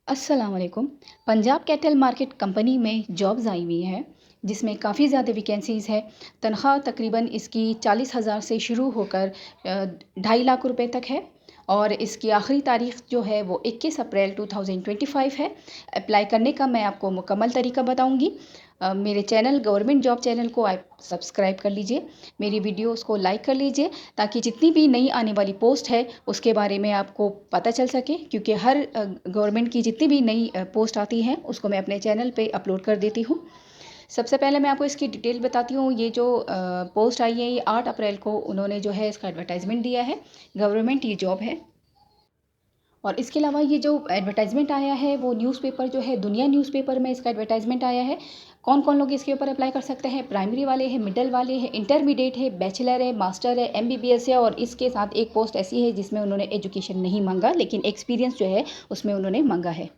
अस्सलाम वालेकुम। Punjab cattle market company में जॉब्स आई हुई हैं जिसमें काफ़ी ज़्यादा वैकेंसीज़ है। तनख्वाह तकरीबन इसकी 40,000 से शुरू होकर 2.5 लाख रुपए तक है और इसकी आखिरी तारीख जो है वो 21 अप्रैल 2025 है। अप्लाई करने का मैं आपको मुकम्मल तरीका बताऊंगी। मेरे चैनल गवर्नमेंट जॉब चैनल को आप सब्सक्राइब कर लीजिए, मेरी वीडियोस को लाइक कर लीजिए ताकि जितनी भी नई आने वाली पोस्ट है उसके बारे में आपको पता चल सके, क्योंकि हर गवर्नमेंट की जितनी भी नई पोस्ट आती हैं उसको मैं अपने चैनल पे अपलोड कर देती हूँ। सबसे पहले मैं आपको इसकी डिटेल बताती हूँ। ये जो पोस्ट आई है ये 8 अप्रैल को उन्होंने जो है इसका एडवर्टाइजमेंट दिया है। गवर्नमेंट ये जॉब है। और इसके अलावा ये जो एडवर्टाइजमेंट आया है वो न्यूज़पेपर जो है दुनिया न्यूज़पेपर में इसका एडवर्टाइजमेंट आया है। कौन कौन लोग इसके ऊपर अप्लाई कर सकते हैं? प्राइमरी वाले हैं, मिडिल वाले हैं, इंटरमीडिएट है, बैचलर है, मास्टर है, एमबीबीएस है। और इसके साथ एक पोस्ट ऐसी है जिसमें उन्होंने एजुकेशन नहीं मांगा लेकिन एक्सपीरियंस जो है उसमें उन्होंने मांगा है।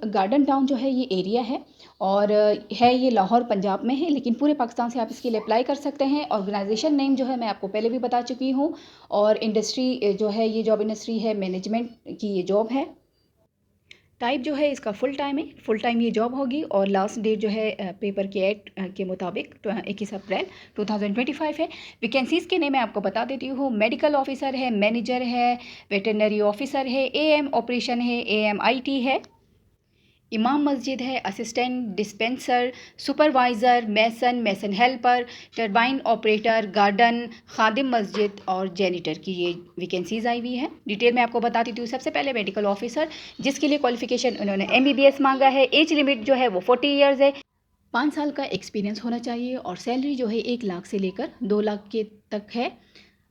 गार्डन टाउन जो है ये एरिया है और है ये लाहौर पंजाब में है, लेकिन पूरे पाकिस्तान से आप इसके लिए अप्लाई कर सकते हैं। ऑर्गेनाइजेशन नेम जो है मैं आपको पहले भी बता चुकी हूँ। और इंडस्ट्री जो है ये जॉब इंडस्ट्री है मैनेजमेंट की ये जॉब है। टाइप जो है इसका फुल टाइम है, फुल टाइम ये जॉब होगी। और लास्ट डेट जो है पेपर के एक्ट के मुताबिक 21 अप्रैल 2025 है। वैकेंसीज़ के नेम मैं आपको बता देती हूँ। मेडिकल ऑफिसर है, मैनेजर है, वेटरनरी ऑफिसर है, एएम ऑपरेशन है, एएम आईटी है, इमाम मस्जिद है, असिस्टेंट डिस्पेंसर, सुपरवाइज़र, मैसन, मैसन हेल्पर, टरबाइन ऑपरेटर, गार्डन, खादिम मस्जिद और जैनिटर की ये वैकेंसीज़ आई हुई है। डिटेल में आपको बताती हूँ। सबसे पहले मेडिकल ऑफिसर, जिसके लिए क्वालिफिकेशन उन्होंने एमबीबीएस मांगा है। एज लिमिट जो है वो 40 ईयर्स है। 5 साल का एक्सपीरियंस होना चाहिए और सैलरी जो है 1 लाख से लेकर 2 लाख के तक है।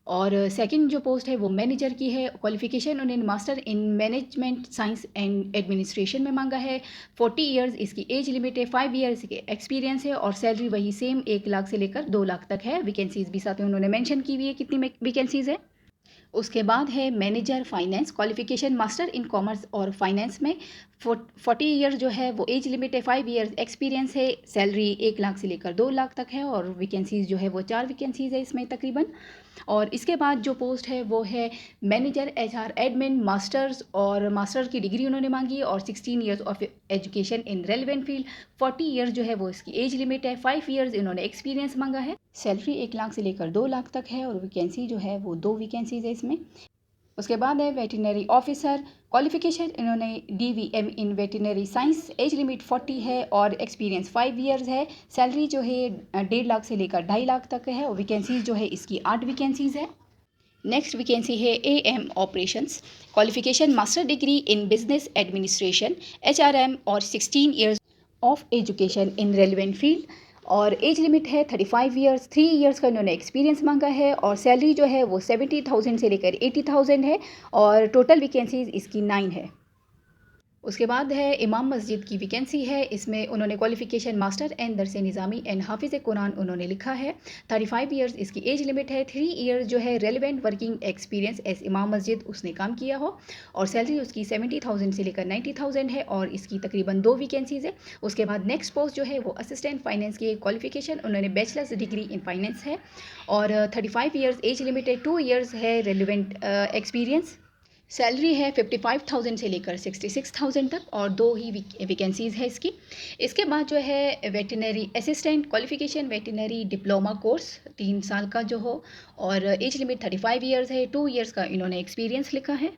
और सेकंड जो पोस्ट है वो मैनेजर की है। क्वालिफिकेशन उन्होंने master in management science and administration में मांगा है। 40 इयर्स इसकी एज लिमिट है, 5 इयर्स के एक्सपीरियंस है और सैलरी वही सेम 1 लाख से लेकर 2 लाख तक है। वैकेंसीज भी साथ में उन्होंने मेंशन की हुई है कितनी वैकेंसीज है। उसके बाद है manager finance, qualification master in commerce और फाइनेंस में 40 ईयर जो है वो एज लिमिट है, 5 इयर्स एक्सपीरियंस है, सैलरी 1 लाख से लेकर 2 लाख तक है और वैकेंसीज जो है वो 4 वैकेंसीज है इसमें तकरीबन। और इसके बाद जो पोस्ट है वो है मैनेजर एचआर एडमिन, मास्टर्स और मास्टर की डिग्री उन्होंने मांगी और 16 years of education in relevant field. 40 years जो है वो इसकी एज लिमिट है, 5 ईयर्स इन्होंने एक्सपीरियंस मांगा है। सैलरी 1 लाख से लेकर 2 लाख तक है और वैकेंसी जो है वो 2 वैकेंसीज है इसमें। उसके बाद है वेटरनरी ऑफिसर, क्वालिफिकेशन इन्होंने डीवीएम इन वेटरनरी साइंस, एज लिमिट 40 है और एक्सपीरियंस 5 इयर्स है। सैलरी जो है 1.5 लाख से लेकर 2.5 लाख तक है और वैकेंसीज जो है इसकी 8 वैकेंसीज है। नेक्स्ट वैकेंसी है am operations, qualification master degree in business administration, HRM और 16 years of education in relevant field. और एज लिमिट है 35 ईयर्स, 3 इयर्स का इन्होंने एक्सपीरियंस मांगा है और सैलरी जो है वो 70,000 से लेकर 80,000 है और टोटल वैकेंसीज इसकी 9 है। उसके बाद है इमाम मस्जिद की वैकेंसी है। इसमें उन्होंने क्वालिफिकेशन मास्टर एंड दरस निज़ामी एंड हाफिज़ कुरान उन्होंने लिखा है। 35 इयर्स इसकी एज लिमिट है, 3 इयर्स जो है रेलिवेंट वर्किंग एक्सपीरियंस एज इमाम मस्जिद उसने काम किया हो और सैलरी उसकी 70,000 से लेकर 90,000 है और इसकी तकरीबन 2 वैकेंसीज़ है। उसके बाद नेक्स्ट पोस्ट जो है वो असिस्टेंट फाइनेंस की क्वालिफिकेशन उन्होंने बैचलर्स डिग्री इन फाइनेंस है और 35 इयर्स एज लिमिट है, 2 इयर्स है रेलिवेंट एक्सपीरियंस। सैलरी है 55,000 से लेकर 66,000 तक और 2 ही वैकेंसीज़ है इसकी। इसके बाद जो है veterinary assistant, qualification veterinary diploma course 3 साल का जो हो और एज लिमिट 35 इयर्स है, 2 इयर्स का इन्होंने एक्सपीरियंस लिखा है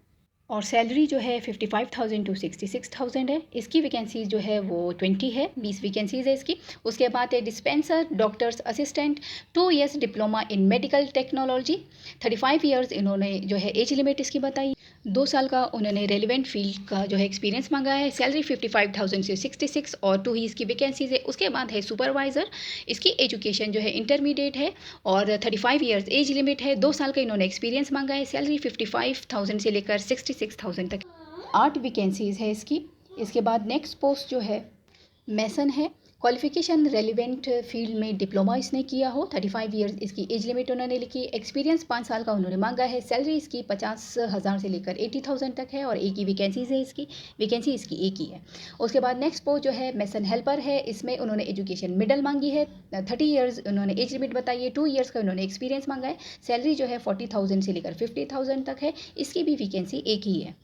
और सैलरी जो है 55,000 टू 66,000 है। इसकी वैकेंसीज जो है वो 20 है, 20 वैकेंसीज है इसकी। उसके बाद है dispenser, doctors assistant, 2 years diploma in medical technology, 35 years इन्होंने जो है एज लिमिट इसकी बताई। 2 साल का उन्होंने रेलिवेंट फील्ड का जो है एक्सपीरियंस मांगा है। सैलरी 55,000 से 66 और 2 ही इसकी वैकेंसीज है। उसके बाद है सुपरवाइज़र, इसकी एजुकेशन जो है इंटरमीडिएट है और 35 इयर्स एज लिमिट है, 2 साल का इन्होंने एक्सपीरियंस मांगा है। सैलरी 55,000 से लेकर 66,000 तक, 8 वैकेंसीज़ है इसकी। इसके बाद नेक्स्ट पोस्ट जो है मैसन है, क्वालिफिकेशन रेलिवेंट फील्ड में डिप्लोमा इसने किया हो, 35 इयर्स इसकी एज लिमिट उन्होंने लिखी। एक्सपीरियंस 5 साल का उन्होंने मांगा है। सैलरी इसकी 50,000 से लेकर 80,000 तक है और एक ही वैकेंसीज है इसकी, वैकेंसी इसकी एक ही है। उसके बाद नेक्स्ट पोस्ट जो है मैसन हेल्पर है, इसमें उन्होंने एजुकेशन मिडल मांगी है, 30 इयर्स उन्होंने एज लिमिट बताई है, 2 इयर्स का उन्होंने एक्सपीरियंस मांगा है। सैलरी जो है 40,000 से लेकर 50,000 तक है, इसकी भी वैकेंसी एक ही है।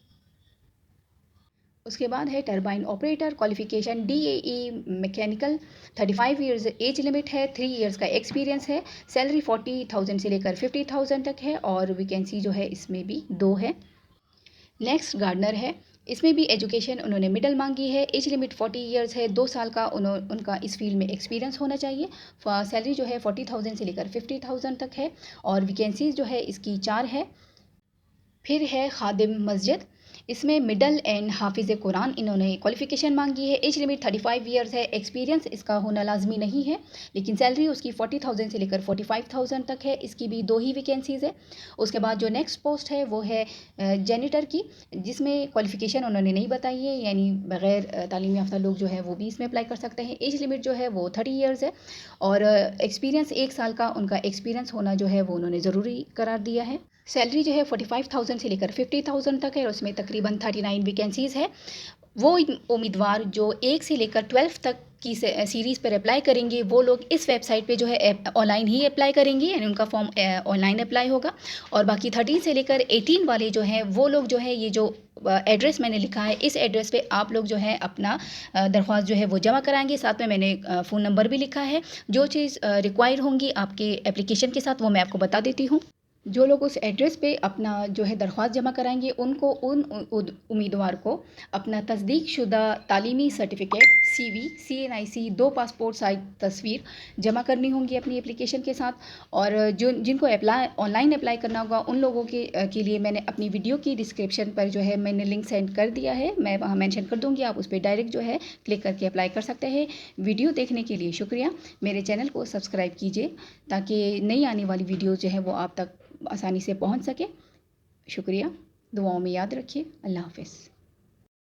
उसके बाद है turbine operator, qualification DAE mechanical, 35 years age limit है, 3 इयर्स का एक्सपीरियंस है, सैलरी 40,000 से लेकर 50,000 तक है और वैकेंसी जो है इसमें भी 2 है। नेक्स्ट गार्डनर है, इसमें भी एजुकेशन उन्होंने मिडल मांगी है, एज लिमिट 40 इयर्स है, 2 साल का उनका इस फील्ड में एक्सपीरियंस होना चाहिए। सैलरी जो है 40,000 से लेकर 50,000 तक है और वैकेंसीज जो है इसकी 4 है। फिर है खादिम मस्जिद, इसमें मिडल एंड हाफिज़ कुरान इन्होंने क्वालिफ़िकेशन मांगी है, एज लिमिट 35 इयर्स है, एक्सपीरियंस इसका होना लाजमी नहीं है, लेकिन सैलरी उसकी 40,000 से लेकर 45,000 तक है, इसकी भी 2 ही वैकेंसीज़ है। उसके बाद जो नेक्स्ट पोस्ट है वो है जेनिटर की, जिसमें क्वालिफ़िकेशन उन्होंने नहीं बताई है, यानी बग़ैर तालीम याफ्ता लोग जो है वो भी इसमें अप्लाई कर सकते हैं। एज लिमिट जो है वो 30 इयर्स है और एक्सपीरियंस 1 साल का उनका एक्सपीरियंस होना जो है वो उन्होंने ज़रूरी करार दिया है। सैलरी जो है 45,000 से लेकर 50,000 तक है और उसमें तकरीबन 39 वैकेंसीज़ है। वो उम्मीदवार जो 1 से लेकर 12 तक की सीरीज़ पर अप्लाई करेंगे वो लोग इस वेबसाइट पे जो है ऑनलाइन ही अप्लाई करेंगे, यानी उनका फॉर्म ऑनलाइन अप्लाई होगा। और बाकी 13 से लेकर 18 वाले जो हैं वो लोग जो है ये जो एड्रेस मैंने लिखा है इस एड्रेस पे आप लोग जो है अपना दरख्वास्त जो है वो जमा कराएंगे। साथ में मैंने फ़ोन नंबर भी लिखा है। जो चीज़ रिक्वायर होंगी आपके एप्लीकेशन के साथ वो मैं आपको बता देती हूँ। जो लोग उस एड्रेस पे अपना जो है दरख्वास्त जमा कराएंगे उनको उम्मीदवार को अपना तस्दीक शुदा तालीमी certificate, CV, CNIC, 2 passport size तस्वीर जमा करनी होंगी अपनी एप्लीकेशन के साथ। और जिनको ऑनलाइन अप्लाई करना होगा उन लोगों के लिए मैंने अपनी वीडियो की डिस्क्रिप्शन पर जो है मैंने लिंक सेंड कर दिया है, मैं वहाँ मेंशन कर दूँगी, आप उस पर डायरेक्ट जो है क्लिक करके अप्लाई कर सकते हैं। वीडियो देखने के लिए शुक्रिया। मेरे चैनल को सब्सक्राइब कीजिए ताकि नई आने वाली वीडियो जो है वो आप तक आसानी से पहुंच सके। शुक्रिया, दुआओं में याद रखिए। अल्लाह हाफ़िज़।